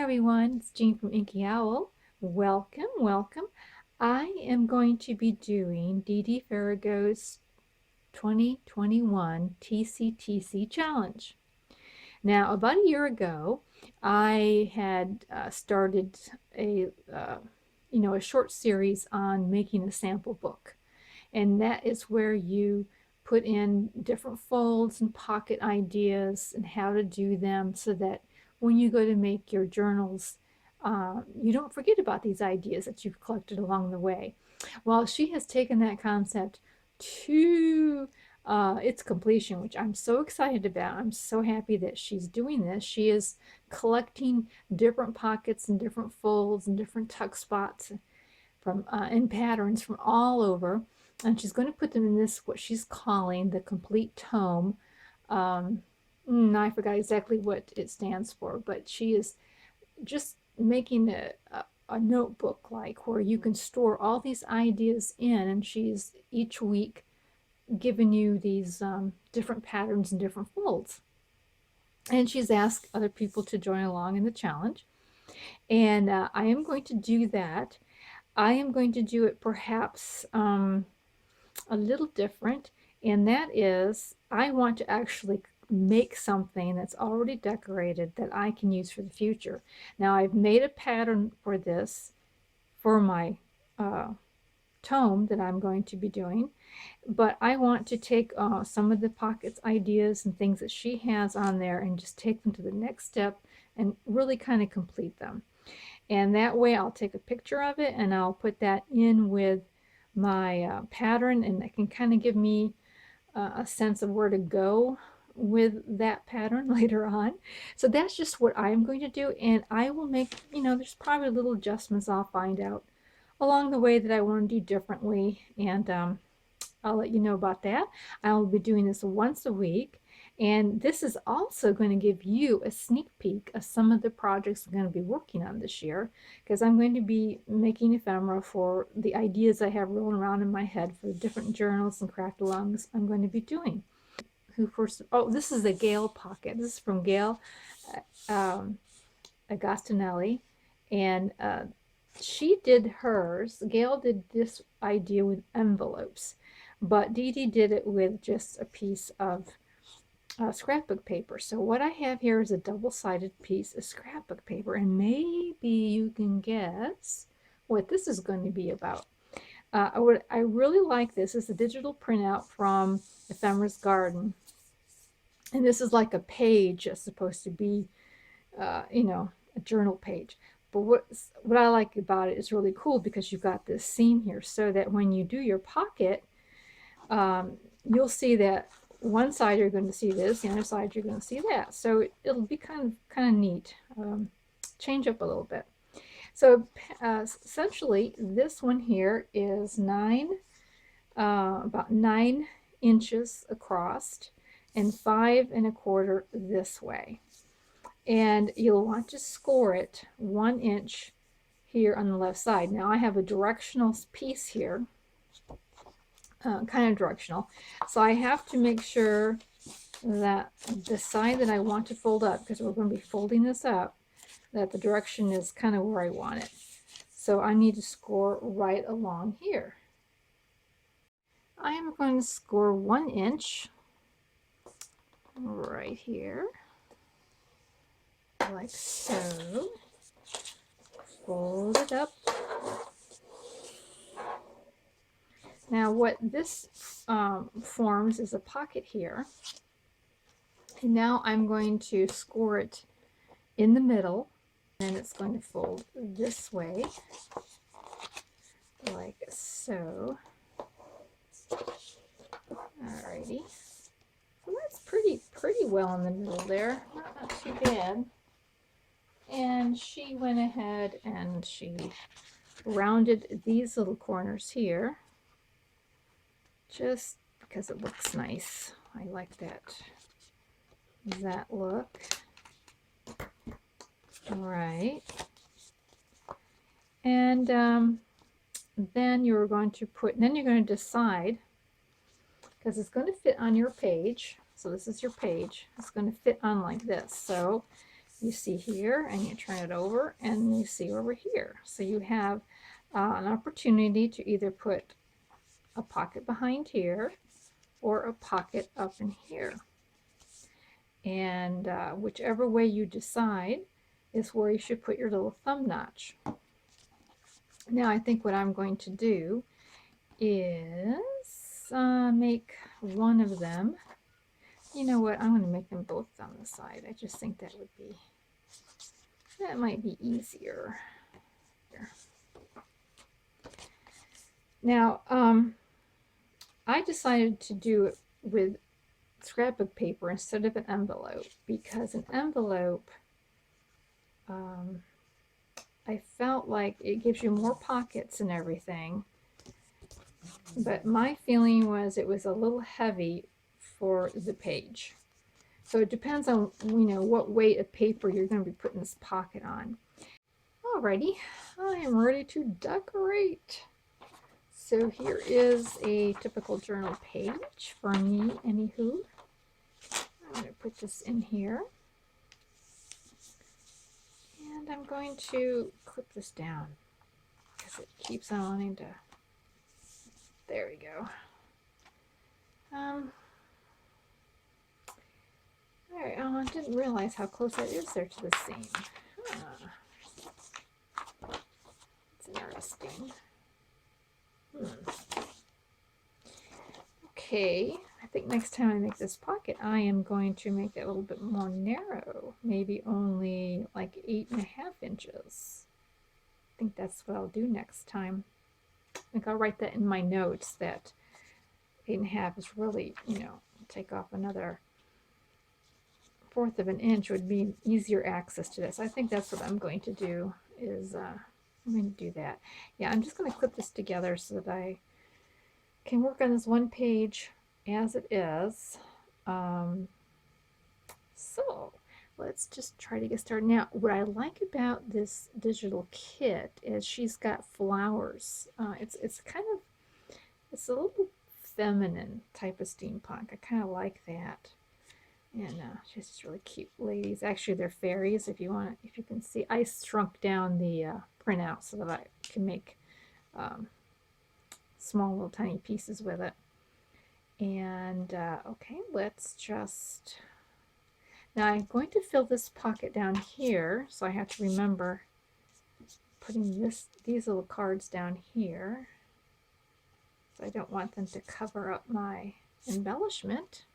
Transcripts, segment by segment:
everyone, it's Jeanne from Inky Owl. Welcome, welcome. I am going to be doing Dee Dee Farago's 2021 TCTC Challenge. Now, about a year ago, I had started a short series on making a sample book, and that is where you put in different folds and pocket ideas and how to do them so that when you go to make your journals, you don't forget about these ideas that you've collected along the way. Well, she has taken that concept to its completion, which I'm so excited about. I'm so happy that she's doing this. She is collecting different pockets and different folds and different tuck spots from and patterns from all over, and she's going to put them in this, what she's calling the complete tome. I forgot exactly what it stands for, but she is just making a notebook like where you can store all these ideas in, and she's each week giving you these different patterns and different folds. And she's asked other people to join along in the challenge, and I am going to do that. I am going to do it perhaps a little different, and that is I want to actually make something that's already decorated that I can use for the future. Now, I've made a pattern for this for my tome that I'm going to be doing, but I want to take some of the pockets ideas and things that she has on there and just take them to the next step and really kind of complete them. And that way I'll take a picture of it and I'll put that in with my pattern, and that can kind of give me a sense of where to go with that pattern later on. So that's just what I'm going to do, and I will make, there's probably little adjustments I'll find out along the way that I want to do differently, and I'll let you know about that. I'll be doing this once a week, and this is also going to give you a sneak peek of some of the projects I'm going to be working on this year, because I'm going to be making ephemera for the ideas I have rolling around in my head for the different journals and craft alongs I'm going to be doing. This is a Gail pocket. This is from Gail Agostinelli, and she did hers. Gail did this idea with envelopes, but Dee Dee did it with just a piece of scrapbook paper. So what I have here is a double-sided piece of scrapbook paper, and maybe you can guess what this is going to be about. I really like this. It's a digital printout from Ephemera's Garden, and this is like a page that's supposed to be, a journal page. But what I like about it is really cool because you've got this scene here, so that when you do your pocket, you'll see that one side you're going to see this, the other side you're going to see that. So it'll be kind of neat. Change up a little bit. So essentially, this one here is about 9 inches across and 5 1/4 this way. And you'll want to score it 1 inch here on the left side. Now I have a directional piece here, kind of directional. So I have to make sure that the side that I want to fold up, because we're going to be folding this up, that the direction is kind of where I want it. So I need to score right along here. I am going to score 1 inch right here, like so. Fold it up. Now what this forms is a pocket here, and now I'm going to score it in the middle, and it's going to fold this way, like so. Alrighty, so that's pretty well in the middle there, not too bad. And she went ahead and she rounded these little corners here, just because it looks nice. I like that look. All right, and then you're going to decide, because it's going to fit on your page. So this is your page. It's going to fit on like this. So you see here, and you turn it over, and you see over here. So you have an opportunity to either put a pocket behind here or a pocket up in here. And whichever way you decide is where you should put your little thumb notch. Now I think what I'm going to do is make one of them. You know what? I'm going to make them both on the side. I just think that might be easier. Here. Now, I decided to do it with scrapbook paper instead of an envelope, because an envelope, I felt like it gives you more pockets and everything, but my feeling was it was a little heavy for the page. So it depends on, you know, what weight of paper you're going to be putting this pocket on. Alrighty, I am ready to decorate. So here is a typical journal page for me, anywho. I'm going to put this in here. And I'm going to clip this down because it keeps on wanting to. There we go. Alright, oh, I didn't realize how close that is there to the seam. It's interesting. Okay, I think next time I make this pocket, I am going to make it a little bit more narrow, maybe only like 8.5 inches. I think that's what I'll do next time. I think I'll write that in my notes that 8.5 is really, you know, take off another 1/4 of an inch would be easier access to this. I think that's what I'm going to do is I'm going to do that. Yeah, I'm just going to clip this together so that I can work on this one page as it is. So let's just try to get started. Now, what I like about this digital kit is she's got flowers. It's kind of, it's a little feminine type of steampunk. I kind of like that. And she's just really cute ladies. Actually, they're fairies. If you want, if you can see, I shrunk down the printout so that I can make small little tiny pieces with it. And okay, let's just, now I'm going to fill this pocket down here, so I have to remember putting these little cards down here, so I don't want them to cover up my embellishment.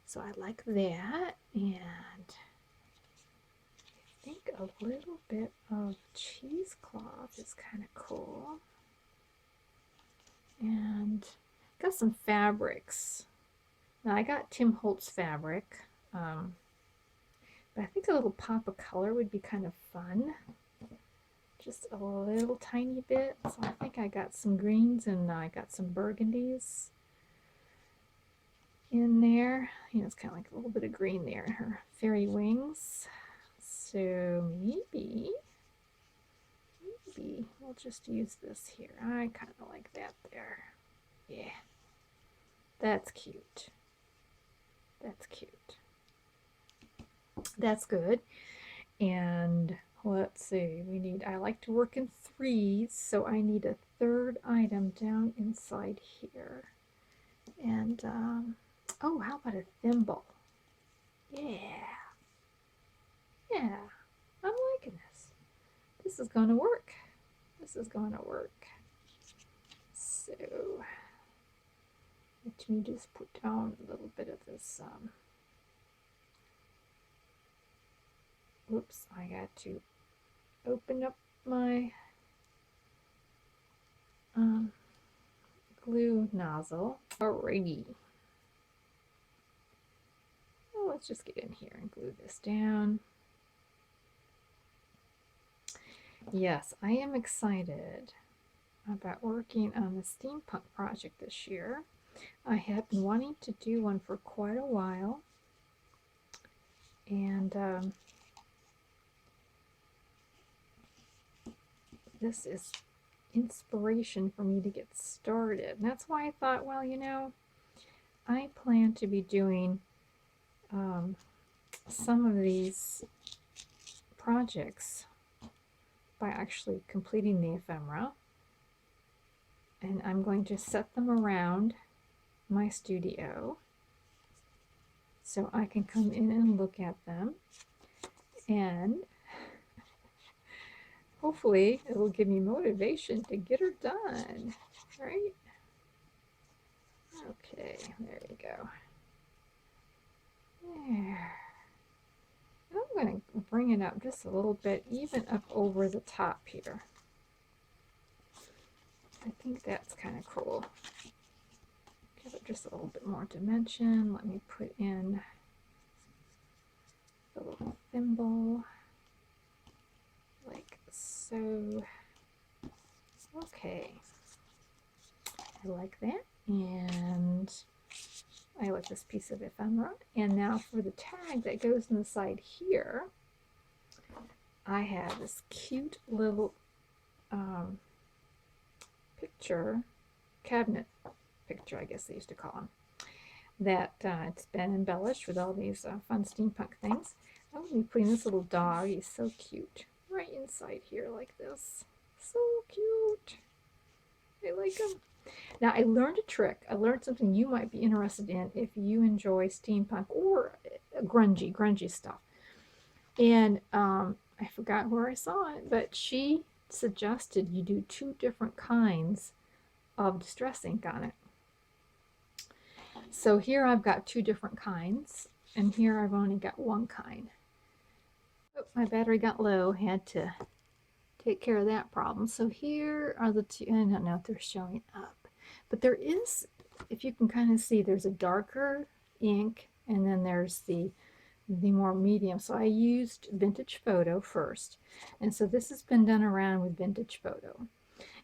So I like that, and I think a little bit of cheesecloth is kind of cool. And got some fabrics. Now I got Tim Holtz fabric, but I think a little pop of color would be kind of fun. Just a little tiny bit. So I think I got some greens and I got some burgundies in there. You know, it's kind of like a little bit of green there in her fairy wings. So maybe we'll just use this here. I kind of like that there. Yeah, that's cute. That's cute. That's good. And let's see, we need, I like to work in 3s, so I need a 3rd item down inside here. And oh, how about a thimble? Yeah, I'm liking this. This is going to work. This is going to work. So let me just put down a little bit of this. Whoops, I got to open up my glue nozzle. Alrighty. Well, let's just get in here and glue this down. Yes, I am excited about working on the steampunk project this year. I have been wanting to do one for quite a while, and this is inspiration for me to get started. And that's why I thought, well, you know, I plan to be doing some of these projects by actually completing the ephemera. And I'm going to set them around my studio so I can come in and look at them, and hopefully it will give me motivation to get her done, right? Okay, there you go. There. And I'm going to bring it up just a little bit, even up over the top here. I think that's kind of cool. Give it just a little bit more dimension. Let me put in the little thimble, like so. Okay, I like that, and I like this piece of ephemera. And now for the tag that goes on the side here, I have this cute little picture, cabinet picture, I guess they used to call them, that it's been embellished with all these fun steampunk things. I'm going to be putting this little dog, he's so cute, right inside here like this. So cute. I like him. Now, I learned a trick. I learned something you might be interested in if you enjoy steampunk or grungy stuff. And I forgot where I saw it, but she suggested you do 2 different kinds of distress ink on it. So here I've got 2 different kinds, and here I've only got 1 kind. Oh, my battery got low, had to take care of that problem. So here are the 2, I don't know if they're showing up, but there is, if you can kind of see, there's a darker ink, and then there's the more medium. So I used Vintage Photo first, and so this has been done around with Vintage Photo.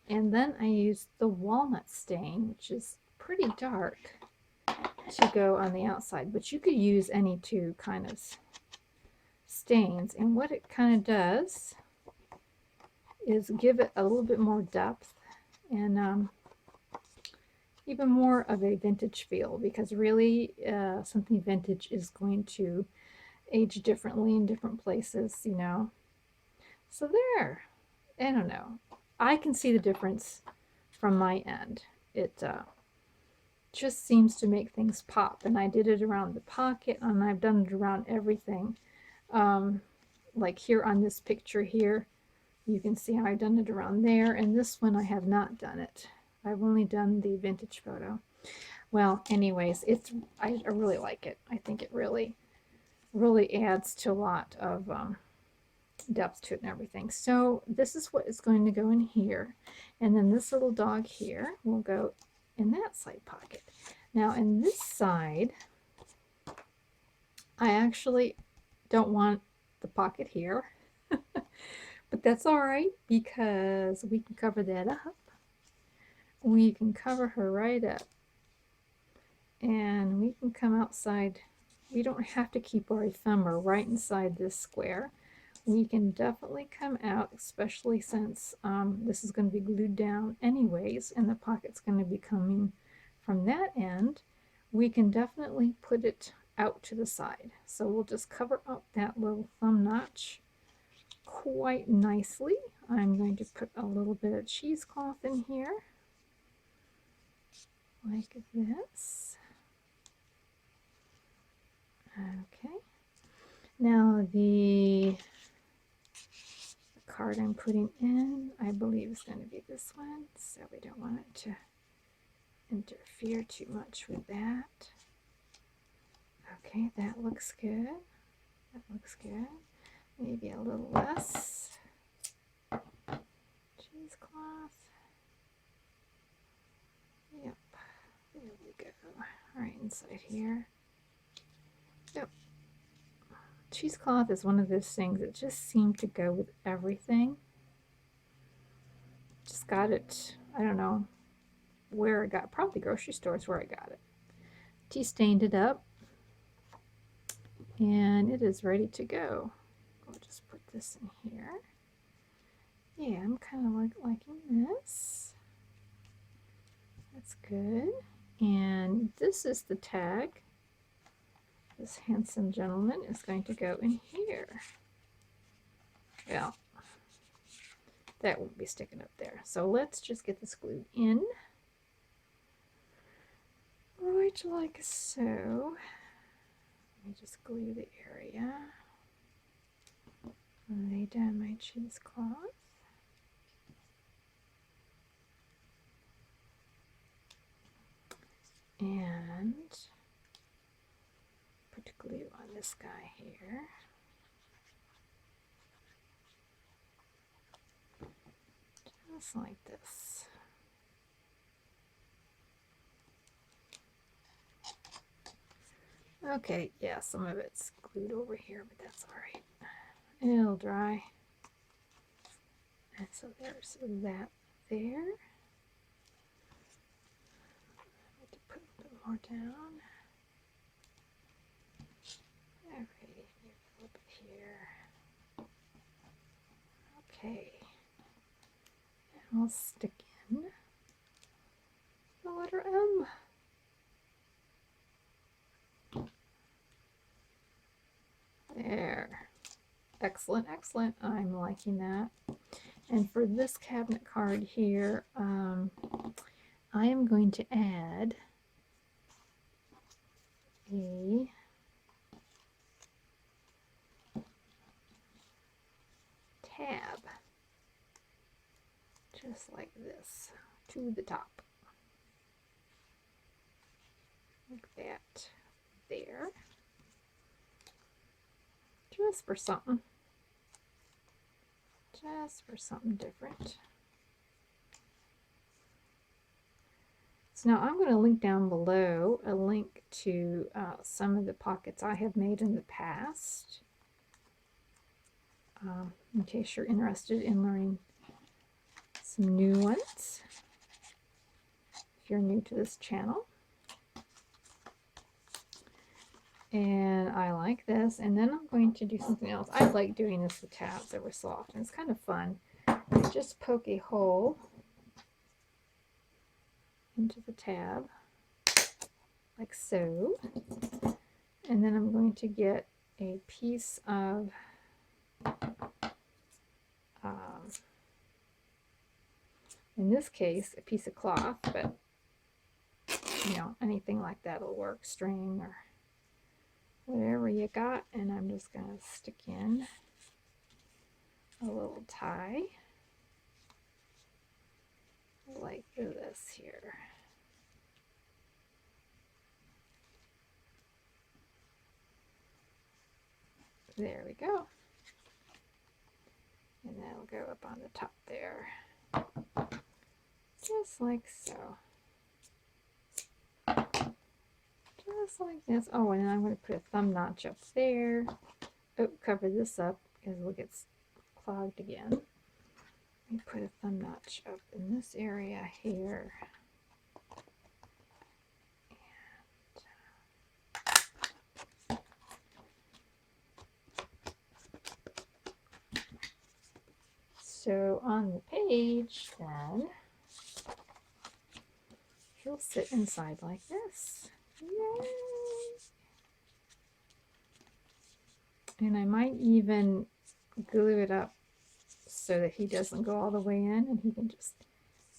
And then I used the walnut stain, which is pretty dark, to go on the outside, but you could use any 2 kind of stains. And what it kind of does is give it a little bit more depth and even more of a vintage feel, because really something vintage is going to age differently in different places, you know. So there, I don't know. I can see the difference from my end. It just seems to make things pop, and I did it around the pocket, and I've done it around everything. Like here on this picture here, you can see how I've done it around there, and this one I have not done it. I've only done the Vintage Photo. Well, anyways, I really like it. I think it really adds to a lot of depth to it and everything. So this is what is going to go in here, and then this little dog here will go in that side pocket. Now in this side, I actually don't want the pocket here, but that's all right, because we can cover that up. We can cover her right up, and we can come outside. We don't have to keep our ephemera right inside this square. We can definitely come out, especially since this is going to be glued down anyways, and the pocket's going to be coming from that end. We can definitely put it out to the side. So we'll just cover up that little thumb notch quite nicely. I'm going to put a little bit of cheesecloth in here, like this. Okay. Now the card I'm putting in, I believe, is going to be this one, so we don't want it to interfere too much with that. Okay, that looks good. That looks good. Maybe a little less cheesecloth. Yep, there we go. Right inside here. Yep. Cheesecloth is one of those things that just seem to go with everything. Just got it, I don't know where I got, probably grocery stores where I got it. Tea stained it up, and it is ready to go. I'll just put this in here. Yeah, I'm kind of liking this. That's good. And this is the tag. This handsome gentleman is going to go in here. Well, that won't be sticking up there. So let's just get this glued in. Right like so. Let me just glue the area. Lay down my cheesecloth. And put glue on this guy here. Just like this. Okay, yeah, some of it's glued over here, but that's all right. It'll dry. And so there's that there. I need to put a bit more down. Alrighty, maybe a little bit here. Okay. And we'll stick in the letter M. There. Excellent, excellent. I'm liking that. And for this cabinet card here, I am going to add a tab, just like this, to the top. Like that there. Just for something. Just for something different. So now I'm going to link down below a link to some of the pockets I have made in the past, in case you're interested in learning some new ones, if you're new to this channel. And I like this, and then I'm going to do something else. I like doing this with tabs ever so often. It's kind of fun. I just poke a hole into the tab, like so. And then I'm going to get a piece of in this case, a piece of cloth, but you know, anything like that will work, string or whatever you got, and I'm just going to stick in a little tie like this here. There we go. And that'll go up on the top there. Just like so. Just like this. Oh, and then I'm going to put a thumb notch up there. Oh, cover this up because it'll get clogged again. Let me put a thumb notch up in this area here. So on the page, then, he'll sit inside like this. Yay! And I might even glue it up so that he doesn't go all the way in and he can just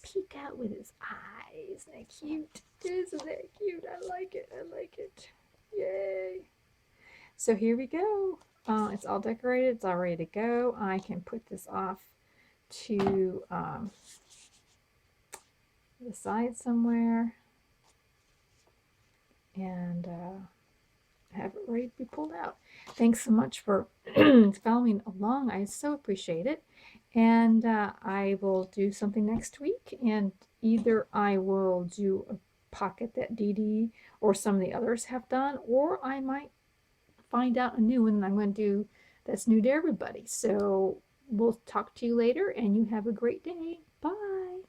peek out with his eyes. Isn't that cute? Isn't that cute? I like it. I like it. Yay! So here we go. It's all decorated. It's all ready to go. I can put this off to the side somewhere and have it ready to be pulled out. Thanks so much for following along. I so appreciate it. And I will do something next week, and either I will do a pocket that Dee Dee or some of the others have done, or I might find out a new one and I'm going to do that's new to everybody. So we'll talk to you later, and you have a great day. Bye.